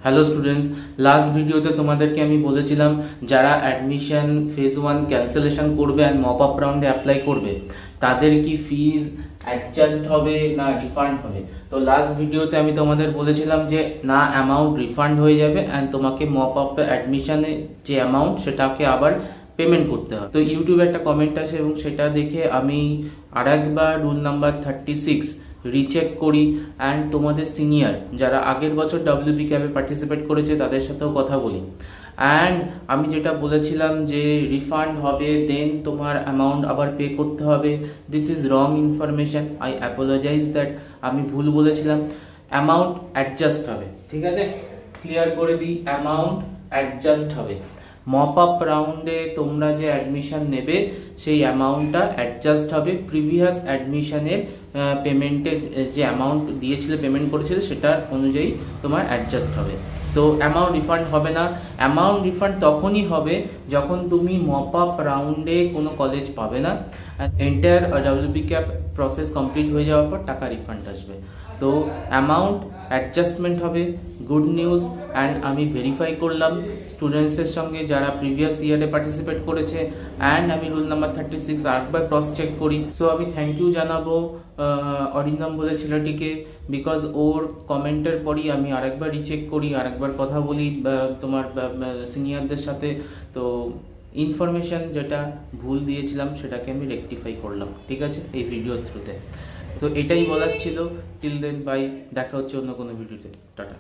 Hello students, last ভিডিওতে তোমাদেরকে আমি বলেছিলাম যারা অ্যাডমিশন ফেজ 1 ক্যান্সেলেশন করবে অ্যান্ড মপ আপ রাউন্ডে অ্যাপ্লাই করবে তাদের কি ফিজ অ্যাডজাস্ট হবে না রিফান্ড হবে। তো লাস্ট ভিডিওতে আমি তোমাদের বলেছিলাম যে না, অ্যামাউন্ট রিফান্ড হয়ে যাবে অ্যান্ড তোমাকে মপ আপ অ্যাডমিশনে যে অ্যামাউন্ট সেটাকে আবার পেমেন্ট করতে হবে। তো ইউটিউবে একটা কমেন্ট আছে এবং সেটা দেখে আমি আরেকবার রুল নাম্বার 36 রিচেক করি অ্যান্ড তোমাদের সিনিয়র যারা আগের বছর WP ক্যাপে পার্টিসিপেট করেছে তাদের সাথেও কথা বলি। অ্যান্ড আমি যেটা বলেছিলাম যে রিফান্ড হবে দেন তোমার অ্যামাউন্ট আবার পে করতে হবে, this is wrong information. I apologise that, আমি ভুল বলেছিলাম। অ্যামাউন্ট অ্যাডজাস্ট হবে, ঠিক আছে? ক্লিয়ার করে দিই, অ্যামাউন্ট অ্যাডজাস্ট হবে। মপ আপ রাউন্ডে তোমরা যে অ্যাডমিশন নেবে সেই অ্যামাউন্টটা অ্যাডজাস্ট হবে প্রিভিয়াস অ্যাডমিশনের পেমেন্টের যে অ্যামাউন্ট দিয়েছিলে, পেমেন্ট করেছিলে সেটার অনুযায়ী তোমার অ্যাডজাস্ট হবে। তো অ্যামাউন্ট রিফান্ড হবে না। অ্যামাউন্ট রিফান্ড তখনই হবে যখন তুমি মপ আপ রাউন্ডে কোনো কলেজ পাবে না, entire WP cap process complete হয়ে যাওয়ার পর টাকা রিফান্ড আসবে। তো অ্যামাউন্ট অ্যাডজাস্টমেন্ট হবে, গুড নিউজ। অ্যান্ড আমি ভেরিফাই করলাম স্টুডেন্টসের সঙ্গে যারা প্রিভিয়াস ইয়ারে পার্টিসিপেট করেছে অ্যান্ড আমি রুল নাম্বার 36 আরেকবার ক্রস চেক করি। সো আমি থ্যাংক ইউ জানাবো অরিন্দম বলে ছেলেটিকে, বিকজ ওর কমেন্টের পরই আমি আরেকবার রিচেক করি, আরেকবার কথা বলি তোমার সিনিয়রদের সাথে। তো ইনফরমেশন যেটা ভুল দিয়েছিলাম সেটাকে আমি রেকটিফাই করলাম, ঠিক আছে, এই ভিডিওর থ্রুতে। তো এটাই বলার ছিল। টিল দেন বাই, দেখা হচ্ছে অন্য কোনো ভিডিওতে। টাটা।